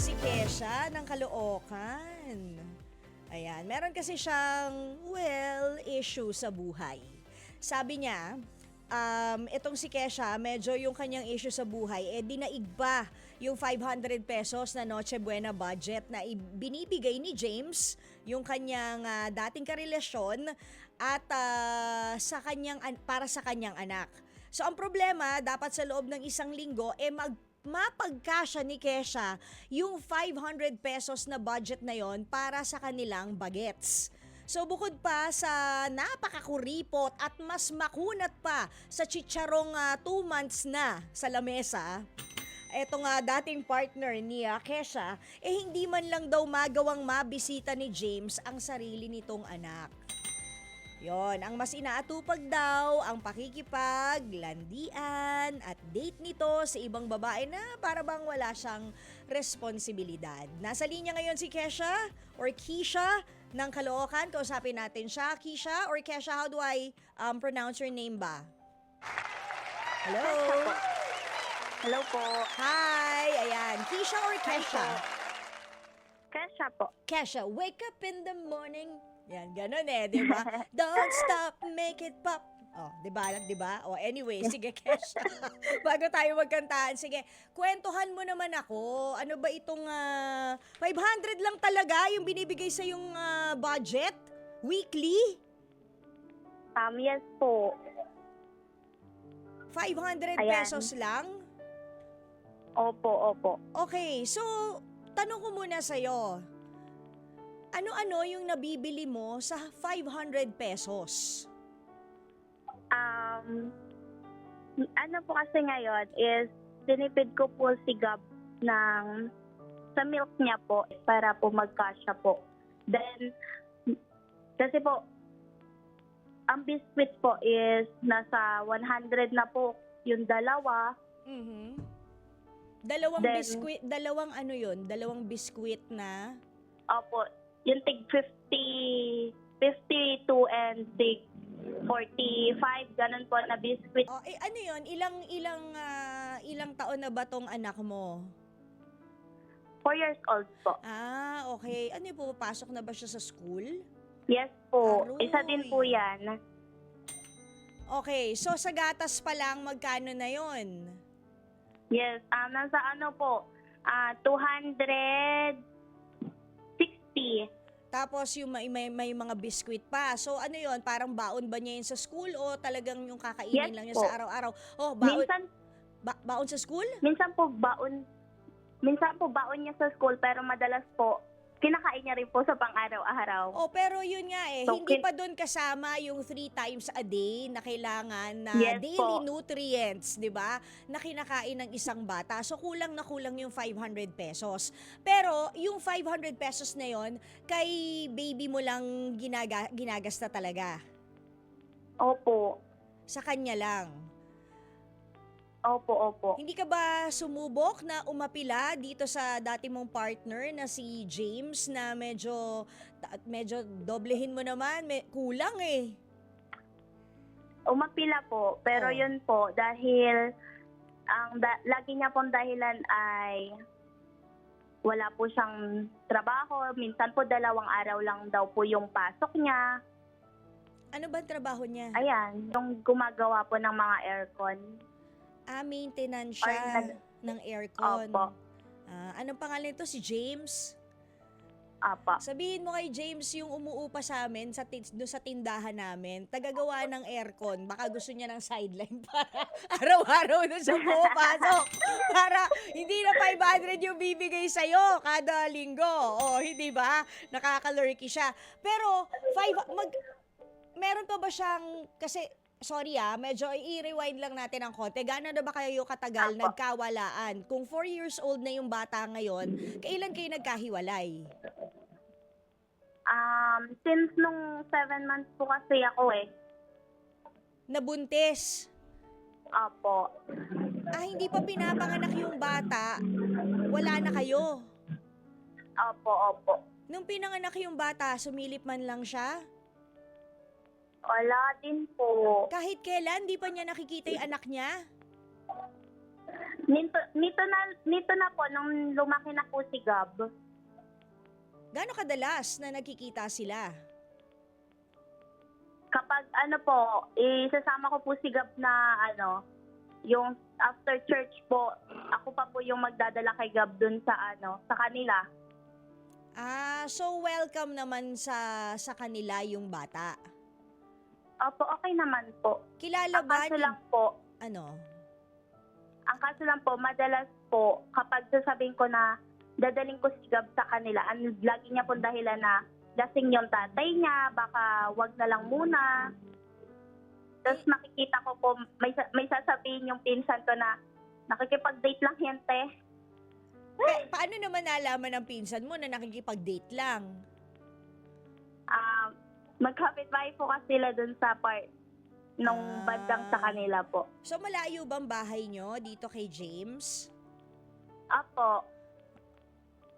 si Kesha ng Caloocan. Ayan, meron kasi siyang, issue sa buhay. Sabi niya, itong si Kesha, medyo yung kanyang issue sa buhay, dinaig pa yung 500 pesos na Noche Buena budget na binibigay ni James, yung kanyang dating karelasyon, at para sa kanyang anak. So ang problema, dapat sa loob ng isang linggo, mapagkasya ni Kesha yung 500 pesos na budget na yon para sa kanilang bagets. So bukod pa sa napakakuripot at mas makunat pa sa chicharong 2 months na sa lamesa, eto nga dating partner ni Kesha, hindi man lang daw magawang mabisita ni James ang sarili nitong anak. Yon, ang mas inaatupag daw ang pakikipaglandian at date nito sa ibang babae na para bang wala siyang responsibilidad. Nasa linya ngayon si Kesha or Keisha ng Caloocan. Kausapin natin siya. Keisha or Kesha, how do I pronounce your name ba? Hello? Hello po. Hi! Ayan. Keisha or Kesha? Kesha po. Kesha, wake up in the morning. Yan, ganun di ba? Don't stop, make it pop. Oh, di ba? Oh, anyway, sige, Kesha. Bago tayo magkantahan, sige, kwentuhan mo naman ako. Ano ba itong 500 lang talaga yung binibigay sa yung budget? Weekly? Yes po. 500 Ayan. pesos lang? Opo. Okay, so, tanong ko muna sa'yo. Ano-ano yung nabibili mo sa 500 pesos? Ano po kasi ngayon is tinipid ko po si Gab sa milk niya po para po magkasya po. Then, kasi po, ang biscuit po is nasa 100 na po yung dalawa. Mhm. Dalawang Then, biskwit, dalawang biskwit na. Opo, yung tig 52 and tig 45, ganun po na biscuit. Oh, ano 'yon? Ilang taon na ba tong anak mo? 4 years old po. Okay. Ano, pumapasok na ba siya sa school? Yes po. Aroy. Isa din po yan. Okay, so sa gatas pa lang magkano na 'yon? Yes, nasa ano po, 260. Tapos yung may mga biskwit pa. So ano 'yon? Parang baon ba niya yun sa school o talagang yung kakainin Yes lang niya po. sa araw-araw? Oh, baon. Minsan, Baon sa school? minsan po baon niya sa school, pero madalas po, kinakain niya rin po sa pang-araw-araw. Oh, pero yun nga So, hindi pa doon kasama yung 3 times a day na kailangan na Yes daily po. nutrients, 'di ba? Na kinakain ng isang bata. So kulang na kulang yung 500 pesos. Pero yung 500 pesos na yon kay baby mo lang ginagasta talaga. Opo. Sa kanya lang. Opo. Hindi ka ba sumubok na umapila dito sa dati mong partner na si James na medyo doblehin mo naman, kulang Umapila po, pero Oh. yun po, dahil lagi niya pong dahilan ay wala po siyang trabaho. Minsan po 2 araw lang daw po yung pasok niya. Ano ba ang trabaho niya? Ayan, yung gumagawa po ng mga aircon. Maintenance siya Or ng aircon. Opo. Anong pangalan nito? Si James? Apa. Sabihin mo kay James yung umuupa sa amin doon sa tindahan namin, tagagawa ng aircon. Baka gusto niya ng sideline para araw-araw na siya pumapasok. Para hindi na 500 yung bibigay sa'yo kada linggo. Hindi ba? Nakakalurky siya. Pero, meron pa ba siyang, kasi, sorry medyo i-rewind lang natin ang konti. Gaano na ba kayo katagal Apo. nagkawalaan? Kung 4 years old na yung bata ngayon, kailan kayo nagkahiwalay? Since nung 7 months po kasi ako Nabuntis. Apo. Hindi pa pinapanganak yung bata, wala na kayo. Opo. Nung pinanganak yung bata, sumilip man lang siya? Wala din po. Kahit kailan, di pa niya nakikita yung anak niya? Nito na po, nung lumaki na po si Gab, Gaano kadalas na nagkikita sila? kapag isasama ko po si Gab na yung after church po, ako pa po yung magdadala kay Gab dun sa kanila. So welcome naman sa kanila yung bata. Opo, okay naman po. Kilala Ang ba kaso ni... lang po, Ano? madalas po, kapag sasabihin ko na dadaling ko si Gab sa kanila, lagi niya pong dahilan na lasing yung tatay niya, baka wag na lang muna. Tapos makikita ko po, may sasabihin yung pinsan ko na nakikipag-date lang yan, te. Paano naman nalaman ng pinsan mo na nakikipag-date lang? Magkapit-bahay po kasi sila dun sa part nung bandang sa kanila po. So malayo bang bahay nyo dito kay James? Apo,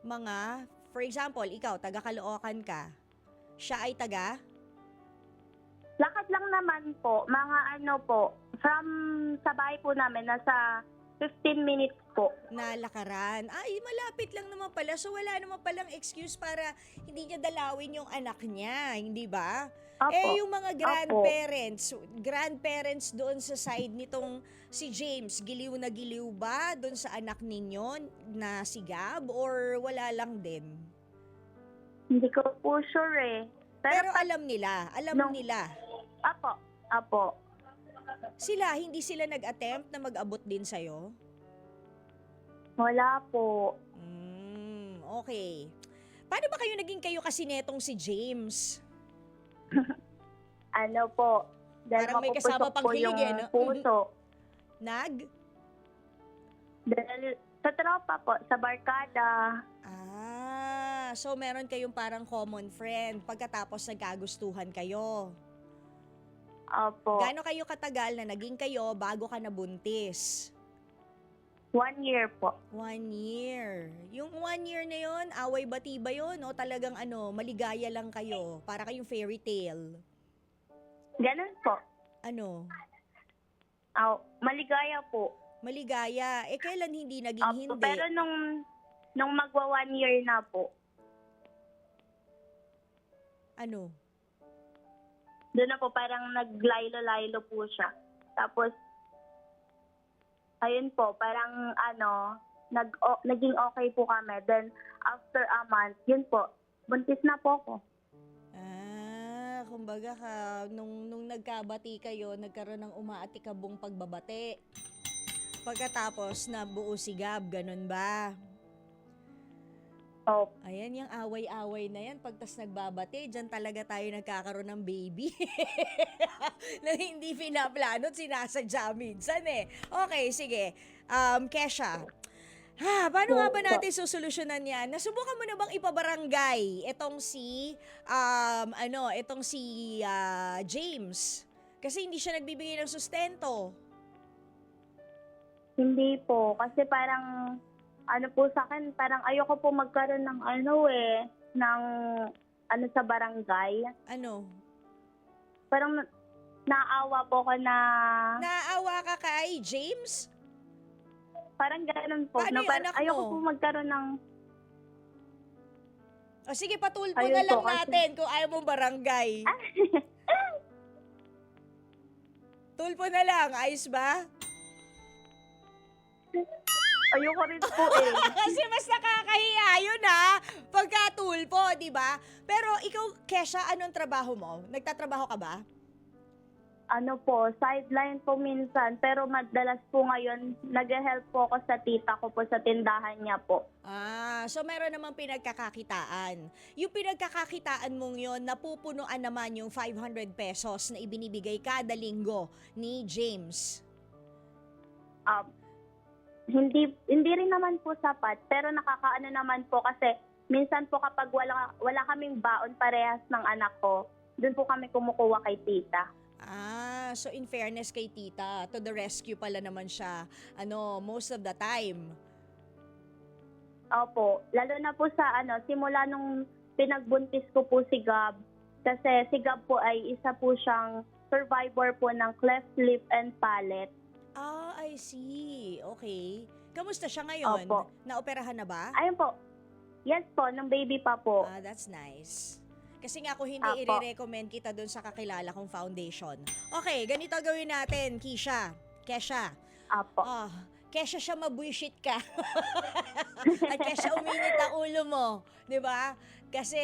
Mga, for example, ikaw, taga Caloocan ka. Siya ay taga? lakad lang naman po, from sa bahay po namin, nasa 15 minutes po. Na lakaran. Ay, malapit lang naman pala. So wala naman palang excuse para hindi niya dalawin yung anak niya, hindi ba? Apo. Yung mga grandparents doon sa side nitong si James, giliw na giliw ba doon sa anak ninyo na si Gab or wala lang din? Hindi ko po sure eh. Pero alam nila. Apo. Hindi sila nag-attempt na mag-abot din sa'yo? Wala po. Okay. Paano ba naging kayo kasi netong si James? Dahil Parang may kasama mapupusok pang po hilig yung eh, no? puso. Dahil sa tropa po, sa barkada. So meron kayong parang common friend pagkatapos nagkagustuhan kayo. Opo. Gaano kayo katagal na naging kayo bago ka nabuntis? 1 year po. 1 year. Yung 1 year na yon, away bati ba yun? O talagang maligaya lang kayo? Para kayong fairy tale? Ganun po. Maligaya po. Maligaya. Kailan hindi naging Opo, hindi? pero nung magwa 1 year na po, doon na po parang naglaylo-laylo po siya. Tapos, ayun po, parang naging okay po kami. Then, after a month, yun po, buntis na po ako. Kumbaga nung nagkabati kayo, nagkaroon ng umaatikabong pagbabate. Pagkatapos nabuo si Gab, ganun ba? Opo. Ayan, yung away-away na yan. Pagtas nagbabate, dyan talaga tayo nagkakaroon ng baby. Na hindi pinaplano at sinasadya minsan eh. Okay, sige. Kesha, paano nga ba natin susolusyonan yan? Nasubukan mo na bang ipabarangay itong si James? Kasi hindi siya nagbibigay ng sustento. Hindi po. Kasi parang, po sa akin, parang ayoko po magkaroon ng sa barangay. Parang naawa po ko na... Naawa ka kay James? Parang gano'n po. Paano yung Parang anak ayoko mo? po magkaroon ng... Sige, patulpo Ayun na lang po, kasi- natin kung ayaw mong barangay. Tulpo na lang, ayos ba? Ayoko rin po eh. Kasi mas nakakahiya yun pagka tulpo, di ba? Pero ikaw, Kesha, anong trabaho mo? Nagtatrabaho ka ba? Sideline po minsan. Pero madalas po ngayon, nag-help po ako sa tita ko po sa tindahan niya po. So meron namang pinagkakakitaan. Yung pinagkakakitaan mong yon, napupunuan naman yung 500 pesos na ibinibigay kada linggo ni James. Hindi rin naman po sapat, pero nakakaano naman po kasi minsan po kapag wala kaming baon parehas ng anak ko, doon po kami kumukuha kay tita. So in fairness kay tita, to the rescue pala naman siya, most of the time. Opo, lalo na po sa simula nung pinagbuntis ko po si Gab, kasi si Gab po ay isa po siyang survivor po ng cleft lip and palate. I see. Okay. Kamusta siya ngayon? Opo. Naoperahan na ba? Ayun po. Yes po, nung baby pa po. Ah, that's nice. Kasi nga ako hindi Apo. i-recommend kita dun sa kakilala kong foundation. Okay, ganito gawin natin, Kesha. Apo. Oh, Kesha siya mabuisit ka. At Kesha uminit ang ulo mo. 'Di ba? Kasi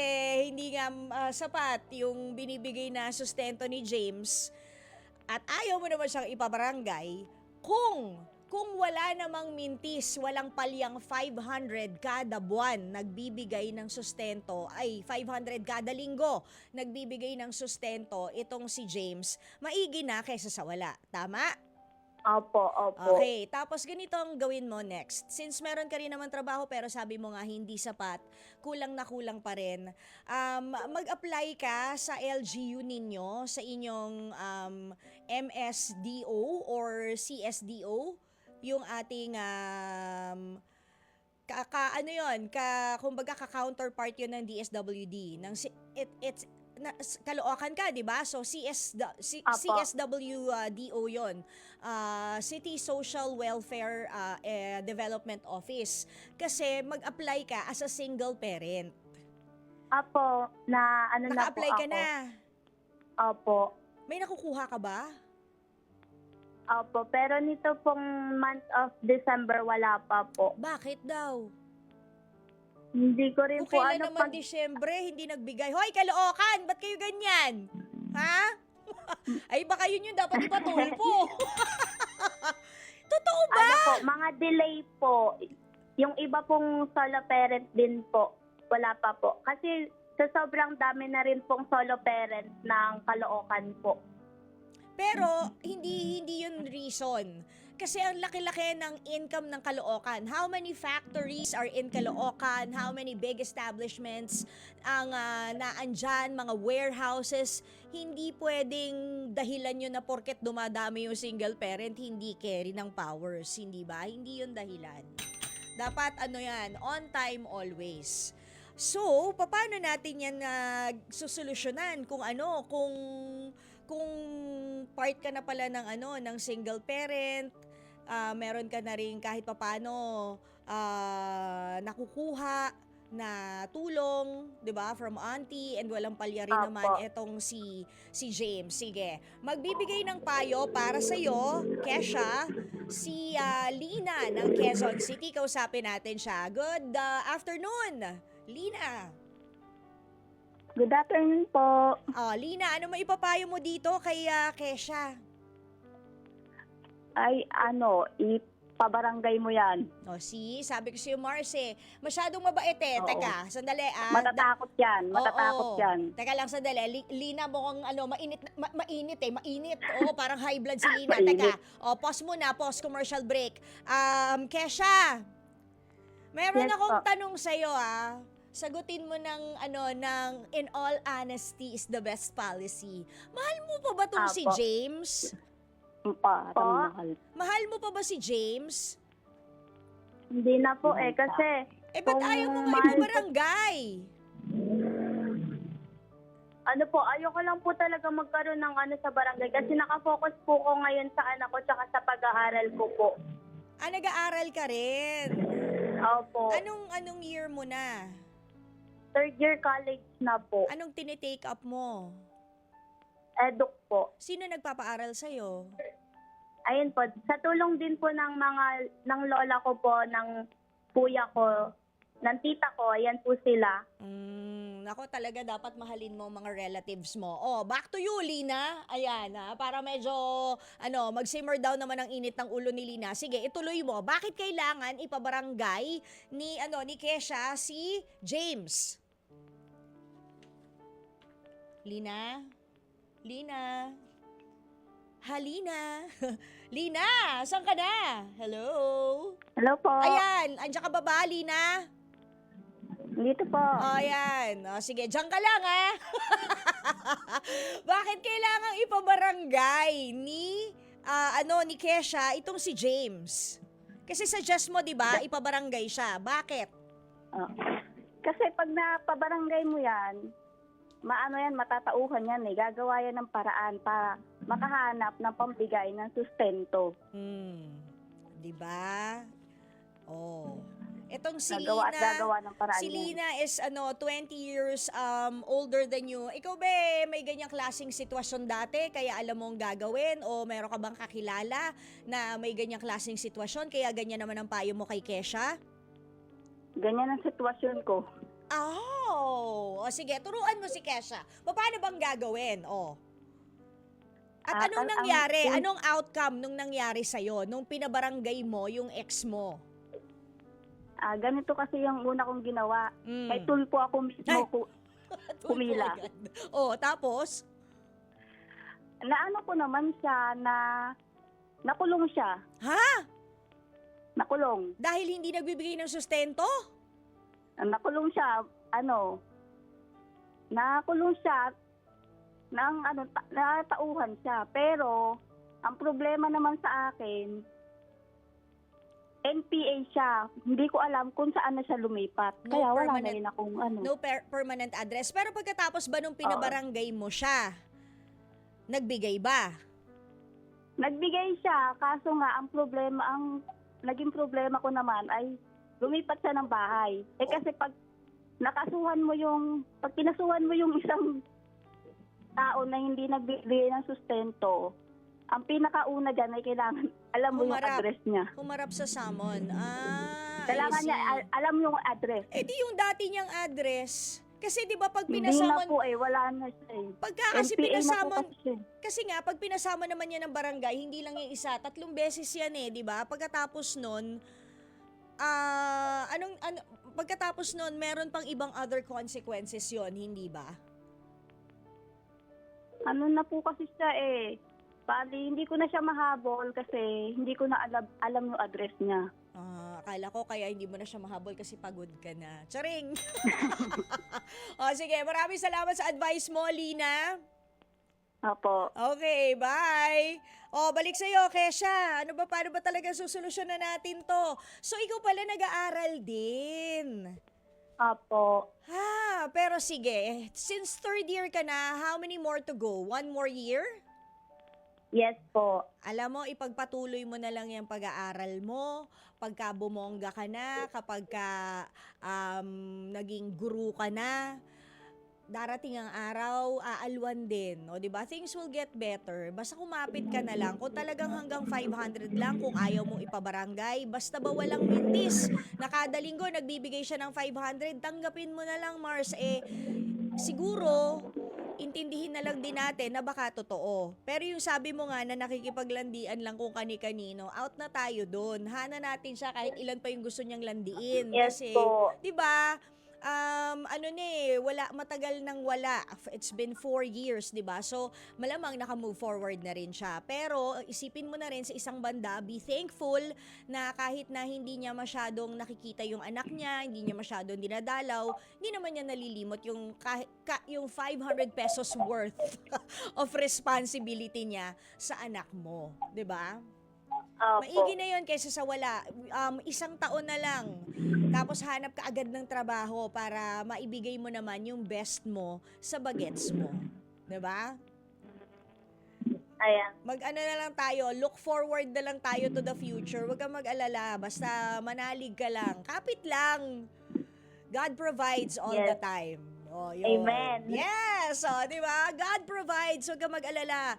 hindi nga sapat yung binibigay na sustento ni James. At ayaw mo naman siyang ipabarangay kung wala namang mintis, walang palyang 500 kada buwan nagbibigay ng sustento, ay 500 kada linggo nagbibigay ng sustento itong si James, maigi na kaysa sa wala. Tama? Opo. Okay, tapos ganito ang gawin mo next. Since meron ka rin naman trabaho pero sabi mo nga hindi sapat, kulang na kulang pa rin, mag-apply ka sa LGU ninyo, sa inyong MSDO or CSDO, yung ating kumbaga ka-counterpart yun ng DSWD. It's Caloocan ka, di ba? So, Apo. CSWDO yun. City Social Welfare Development Office. Kasi mag-apply ka as a single parent. Apo, na ano na po Naka-apply ako. ka na. Opo. May nakukuha ka ba? Opo, pero nito pong month of December wala pa po. Bakit daw? Hindi ko rin Kung po kailan ano naman Disyembre, hindi nagbigay. Hoy, Caloocan! Ba't kayo ganyan? Ha? Ay, baka yun yung dapat ipatulpo. Totoo ba? Ano po, mga delay po. Yung iba pong solo parent din po, wala pa po. Kasi sa sobrang dami na rin pong solo parent ng Caloocan po. Pero hindi yun reason. Kasi ang laki-laki ng income ng Caloocan. How many factories are in Caloocan? How many big establishments ang naandyan, mga warehouses? Hindi pwedeng dahilan yun na porket dumadami yung single parent, hindi carry ng powers. Hindi ba? Hindi yun dahilan. Dapat yan, on time always. So, paano natin yan susolusyonan kung part ka na pala ng single parent, meron ka na rin kahit papaano nakukuha na tulong, 'di ba, from auntie, and walang palya rin Apo. naman etong si James. Sige, magbibigay ng payo para sa iyo, Kesha, si Lina ng Quezon City. Kausapin natin siya. Good afternoon, Lina. Good afternoon po. Oh, Lina, ano maipapayo mo dito kay Kesha? Ay, ipabarangay mo yan. O, sabi ko sa'yo, Marce, masyadong mabait eh. Oo. Teka, sandali Matatakot yan. Oo. yan. Teka lang, sandali. Lina, mukhang mainit. Oo, parang high blood si Lina. Mainit. Teka, pause muna, pause commercial break. Kesha, meron Yes akong po. tanong sa'yo Sagutin mo ng in all honesty is the best policy. Mahal mo pa ba tong si Apo. James? Parang mahal. Mahal mo pa ba si James? Hindi na po kasi Ba't Kung ayaw mo nga mahal ko- ipabarangay? ayoko lang po talaga magkaroon ng sa barangay kasi nakafocus po ko ngayon sa anak ko tsaka sa pag-aaral ko po. Nag-aaral ka rin. Opo. Anong year mo na? Third year college na po. Anong tinitake up mo? Eduk po. Sino nagpapaaral sa'yo? Ayun po, sa tulong din po ng lola ko po, ng kuya ko, ng tita ko, ayan po sila. Nako, talaga dapat mahalin mo ang mga relatives mo. Oh, back to you, Lina. Ayan, para medyo mag-simmer down naman ang init ng ulo ni Lina. Sige, ituloy mo. Bakit kailangan ipabarangay ni Kesha si James? Lina? Halina. Lina, saan ka na? Hello? Hello po. Ayan, andiyan ka ba ba, Lina? Dito po. Ayan. Sige, diyan ka lang Bakit kailangang ipabarangay ni Kesha itong si James? Kasi suggest mo, 'di ba, ipabarangay siya. Bakit? Kasi pag napabarangay mo yan, matatauhan yan Gagawa yan ng paraan para makahanap ng pambigay ng sustento. 'Di ba? Oh. Etong si Nagawa at Lina, gagawa ng paraan si yan. Lina is 20 years older than you. Ikaw ba may ganyang klaseng sitwasyon dati kaya alam mo ang gagawin o meron ka bang kakilala na may ganyang klaseng sitwasyon kaya ganyan naman ang payo mo kay Kesha? Ganyan ang sitwasyon ko. Oh, o sige, turuan mo si Kesha. Paano bang gagawin? Oh. At anong nangyari? Anong outcome nung nangyari sa'yo nung pinabarangay mo yung ex mo? Ganito kasi yung una kong ginawa. Mm. Kay tulpo ako mismo Ay! kumila. Oh, tapos? Naano ko naman siya na nakulong siya. Ha? Nakulong. Dahil hindi nagbibigay ng sustento? Nakulong siya, nakulong siya ng natauhan siya. Pero, ang problema naman sa akin, NPA siya. Hindi ko alam kung saan na siya lumipat. No Kaya wala na permanent- rin akong No permanent address. Pero pagkatapos ba nung pinabarangay mo siya, nagbigay ba? Nagbigay siya, kaso nga, naging problema ko naman ay lumipat siya ng bahay. Kasi pag pinasuhan mo yung isang tao na hindi nagbigay ng sustento, ang pinakauna dyan ay kailangan alam mo yung Humarap. address niya. Humarap sa summon. Kailangan I niya see. alam yung address. Eh di yung dati niyang address. Kasi di ba pag Hindi na pinasamon, po wala na siya eh. pagka kasi NPA na po pinasamon, kasi siya. kasi nga pag pinasama naman niya ng barangay, hindi lang yung isa, 3 beses yan eh, di ba? Pagkatapos nun, pagkatapos nun, meron pang ibang other consequences yon, hindi ba? Ano na po kasi siya eh. Bali, hindi ko na siya mahabol kasi hindi ko na alam yung address niya. Akala ko kaya hindi mo na siya mahabol kasi pagod ka na. Charing! Sige, maraming salamat sa advice mo, Lina. Opo. Okay, bye! Balik sa'yo, Kesha. Paano ba talaga susolusyonan natin to? So, ikaw pala nag-aaral din. Opo. Pero sige, since 3rd year ka na, how many more to go? 1 more year? Yes po. Alam mo, ipagpatuloy mo na lang yung pag-aaral mo, pagka bumongga ka na, kapag naging guru ka na, darating ang araw, aalwan din. O, diba? Things will get better. Basta kumapit ka na lang. Kung talagang hanggang 500 lang, kung ayaw mong ipabarangay, basta ba walang mintis. Na kada linggo, nagbibigay siya ng 500, tanggapin mo na lang, Mars. Siguro, intindihin na lang din natin na baka totoo. Pero yung sabi mo nga na nakikipaglandian lang kung kani-kanino, out na tayo doon. Hana natin siya kahit ilan pa yung gusto niyang landiin. Yes Kasi, po. 'di ba? Matagal nang wala. It's been 4 years, 'di ba? So, malamang naka-move forward na rin siya. Pero isipin mo na rin sa isang banda, be thankful na kahit na hindi niya masyadong nakikita yung anak niya, hindi niya masyadong dinadalaw, hindi naman niya nalilimot yung yung 500 pesos worth of responsibility niya sa anak mo, 'di ba? Opo. Maigi na yun kaysa sa wala. 1 taon na lang. Tapos hanap ka agad ng trabaho para maibigay mo naman yung best mo sa bagets mo. 'Di ba? Ayan. Mag-ano na lang tayo, look forward na lang tayo to the future. Huwag kang mag-alala. Basta manalig ka lang. Kapit lang. God provides all the time. Yun. Amen. Yes! Di ba? God provides. Huwag kang mag-alala.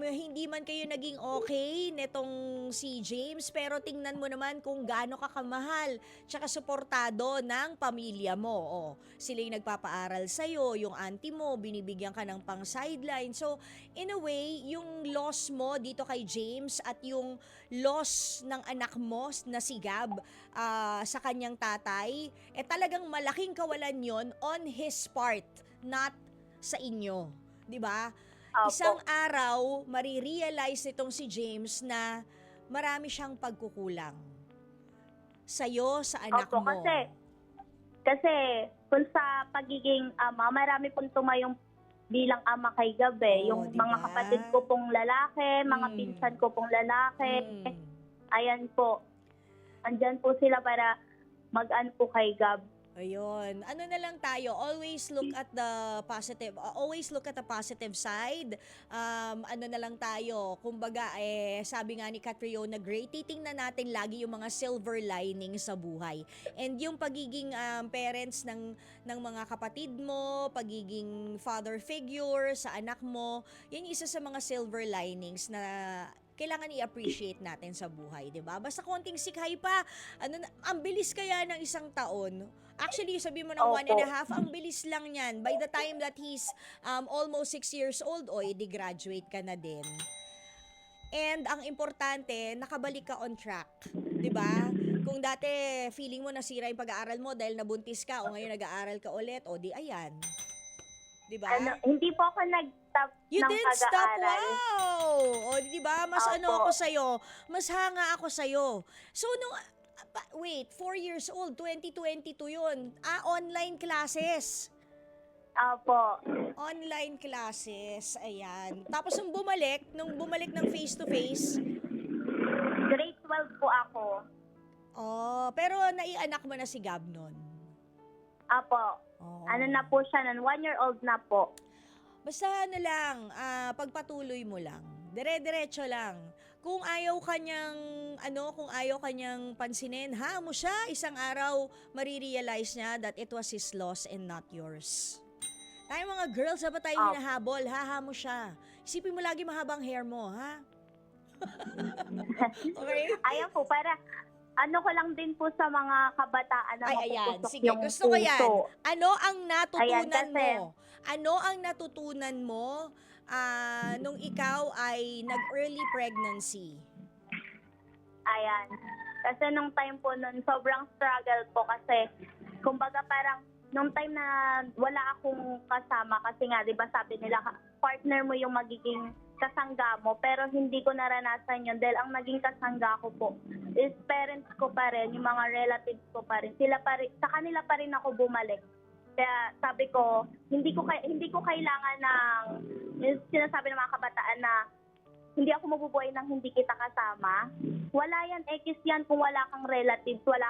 Hindi man kayo naging okay netong si James, pero tingnan mo naman kung gaano ka kamahal tsaka suportado ng pamilya mo. Sila yung nagpapaaral sa'yo, yung auntie mo, binibigyan ka ng pang sideline. So, in a way, yung loss mo dito kay James at yung loss ng anak mo na si Gab sa kanyang tatay, talagang malaking kawalan yon on his part, not sa inyo. 'Di ba? Opo. Isang araw, marirealize nitong si James na marami siyang pagkukulang sa'yo, sa anak Opo, mo. kasi kung sa pagiging ama, marami pong tumayong bilang ama kay Gab eh. Yung diba? mga kapatid ko pong lalaki, mga Mm. pinsan ko pong lalaki. Ayan po. Andyan po sila para mag-ano po kay Gab. Ayun. Ano na lang tayo, always look at the positive side. Ano na lang tayo, kumbaga sabi nga ni Catriona Gray, titingnan natin lagi yung mga silver lining sa buhay. And yung pagiging parents ng mga kapatid mo, pagiging father figure sa anak mo, yan yung isa sa mga silver linings na kailangan i-appreciate natin sa buhay, 'di ba? Basta konting sikhay pa, ang bilis kaya ng isang taon. Actually, sabi mo ng Opo. 1.5, ang bilis lang yan. By the time that he's almost 6 years old, edi graduate ka na din. And ang importante, nakabalik ka on track. 'Di ba? Kung dati feeling mo nasira yung pag-aaral mo dahil nabuntis ka o ngayon nag-aaral ka ulit, o di ayan. 'Di ba? Hindi po ako nag-stop You ng didn't stop, pag-aaral. wow! O, di ba? Mas Opo. ano ako sa'yo, mas hanga ako sa'yo. So, wait, 4 years old, 2022 yun. Online classes. Opo. Online classes, ayan. Tapos nung bumalik ng face-to-face, Grade 12 po ako. pero naianak mo na si Gab nun. Opo. Oh. Ano na po siya nun? 1-year-old na po. Basta pagpatuloy mo lang. Dire-diretso lang. Kung ayaw kanyang pansinin, mo siya, isang araw marirealize niya that it was his loss and not yours. Tayo mga girls, dapat tayo hinahabol, mo siya. Isipin mo lagi mahabang hair mo, ha? Okay? Ayan po, para ano ko lang din po sa mga kabataan na Ayan. mapupusok Sige, yung gusto ko yan. puso. Ano ang natutunan Ayan, kasi- mo? Ano ang natutunan mo nung ikaw ay nag-early pregnancy? Ayan. Kasi nung time po nun, sobrang struggle po kasi kumbaga parang nung time na wala akong kasama kasi nga, di ba sabi nila, partner mo yung magiging kasangga mo, pero hindi ko naranasan yun dahil ang naging kasangga ko po is parents ko pa rin, yung mga relatives ko pa rin. Sa kanila pa rin ako bumalik. Kaya sabi ko, hindi ko kailangan ng yung sinasabi ng mga kabataan na hindi ako mabubuhay nang hindi kita kasama. Wala yan, X yan kung wala kang relatives, wala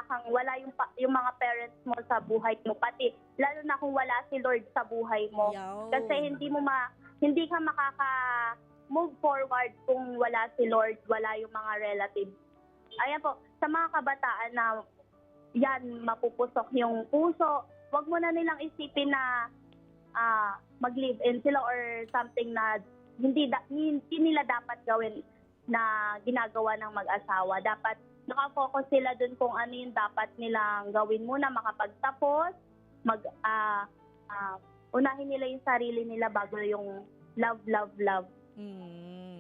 yung mga parents mo sa buhay mo, pati lalo na kung wala si Lord sa buhay mo. Yaw. Kasi hindi ka move forward kung wala si Lord, wala yung mga relatives. Ayan po, sa mga kabataan na yan, mapupusok yung puso, wag mo na nilang isipin na mag-live-in sila or something na hindi nila dapat gawin na ginagawa ng mag-asawa. Dapat nakafocus sila dun kung ano yung dapat nilang gawin muna, makapagtapos, unahin nila yung sarili nila bago yung love.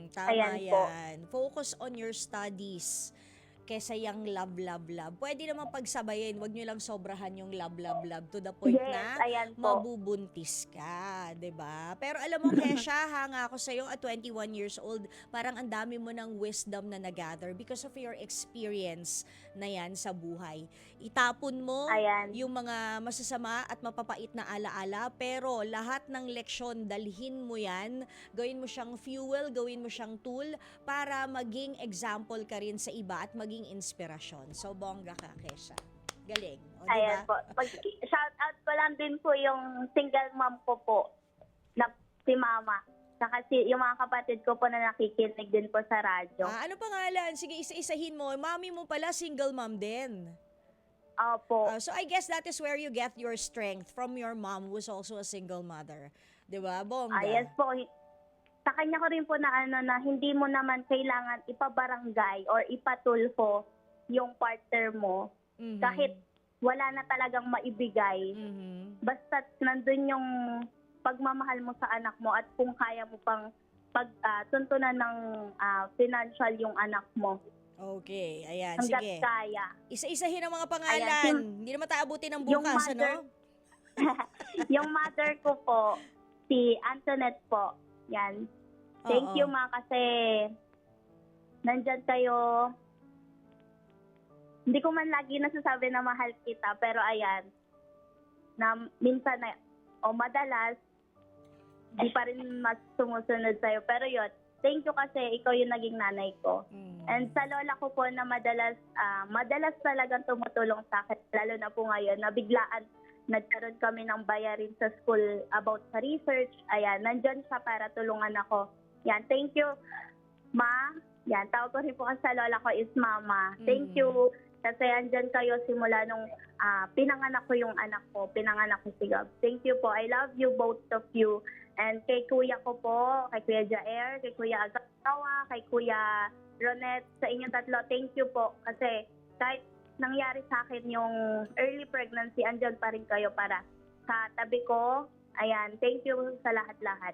Tama Ayan yan. po. Focus on your studies kesa yung love. Pwede naman pagsabayin, wag nyo lang sobrahan yung love to the point Yes, na ayan po. mabubuntis ka, 'di ba? Pero alam mo, Kesha, hanga ako sa'yo at 21 years old, parang ang dami mo ng wisdom na nagather because of your experience na yan sa buhay. Itapon mo Ayan. yung mga masasama at mapapait na alaala, pero lahat ng leksyon, dalhin mo yan, gawin mo siyang fuel, gawin mo siyang tool para maging example ka rin sa iba at maging inspirasyon. So, bongga ka, Kesha. Galing. O, Ayan diba? po. Shout out ko lang din po yung single mom ko po, na si Mama. Saka yung mga kapatid ko po na nakikinig din po sa radyo. Ano pangalan? Sige, isa-isahin mo. Mami mo pala, single mom din. Opo. So, I guess that is where you get your strength from your mom who's also a single mother. Diba? Bongga. Yes po. Sa kanya ko rin po na hindi mo naman kailangan ipabarangay or ipatulfo yung partner mo. Mhm. Kahit wala na talagang maibigay. Mhm. Basta nandun yung pagmamahal mo sa anak mo at kung kaya mo pang tuntunan ng financial yung anak mo. Okay, ayan. Hanggat Sige. kaya. Isa-isahin ang mga pangalan. Ayan, Hindi naman tayo abutin ng yung bukas, mother- ano? Yung mother ko po, si Antoinette po. Yan. Thank Oo. you ma kasi nandyan kayo. Hindi ko man lagi nasasabi na mahal kita, pero ayan, na minsan o madalas, di pa rin mas sumusunod sa'yo. Pero yun, thank you kasi ikaw yung naging nanay ko. And sa lola ko po na madalas talagang tumutulong sa akin, lalo na po ngayon, na biglaan nagkaroon kami ng bayarin sa school about sa research. Ayan, nandyan siya para tulungan ako. Yan, thank you, Ma. Yan, tawag ko rin po kasi sa lola ko is Mama. Thank you. Kasi andyan kayo simula nung pinanganak ko yung anak ko. Pinanganak ko si Gab. Thank you po. I love you, both of you. And kay kuya ko po, kay Kuya Jair, kay Kuya Agatawa, kay Kuya Ronet, sa inyong tatlo, thank you po. Kasi kahit nangyari sa akin yung early pregnancy, andyan pa rin kayo para sa tabi ko. Ayan, thank you sa lahat-lahat.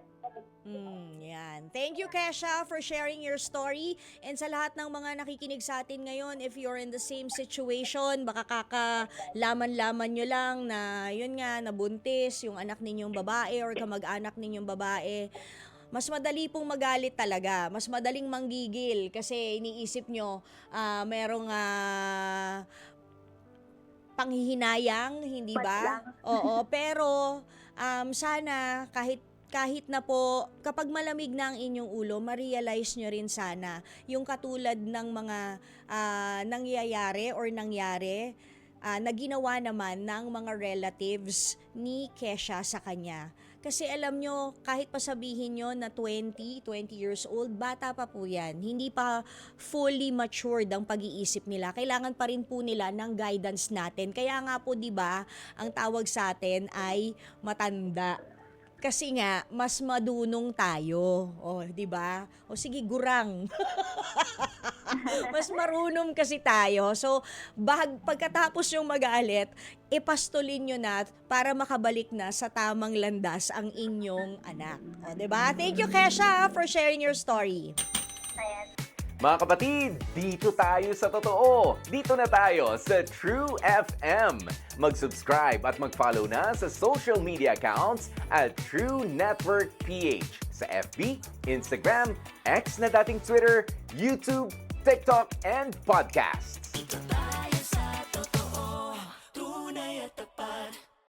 Yan. Thank you, Kesha, for sharing your story. And sa lahat ng mga nakikinig sa atin ngayon, if you're in the same situation, baka kakalaman-laman nyo lang na, yun nga, nabuntis yung anak ninyong babae or kamag-anak ninyong babae, mas madali pong magalit talaga. Mas madaling manggigil kasi iniisip nyo, merong panghihinayang, hindi ba? Oo, pero sana kahit na po, kapag malamig na ang inyong ulo, ma-realize nyo rin sana yung katulad ng mga nangyayari or nangyari na ginawa naman ng mga relatives ni Kesha sa kanya. Kasi alam nyo, kahit pa sabihin nyo na 20 years old, bata pa po yan. Hindi pa fully matured ang pag-iisip nila. Kailangan pa rin po nila ng guidance natin. Kaya nga po, di ba, ang tawag sa atin ay matanda. Kasi nga, mas madunong tayo. O, di ba? O sige, gurang. Mas marunong kasi tayo. So, pagkatapos yung mag-aalit, ipastulin nyo na para makabalik na sa tamang landas ang inyong anak. O, di ba? Thank you, Kesha, for sharing your story. Ayan. Mga kapatid, dito tayo sa totoo. Dito na tayo sa True FM. Mag-subscribe at mag-follow na sa social media accounts at True Network PH sa FB, Instagram, X na dating Twitter, YouTube, TikTok, and podcasts. Dito tayo sa totoo, tunay at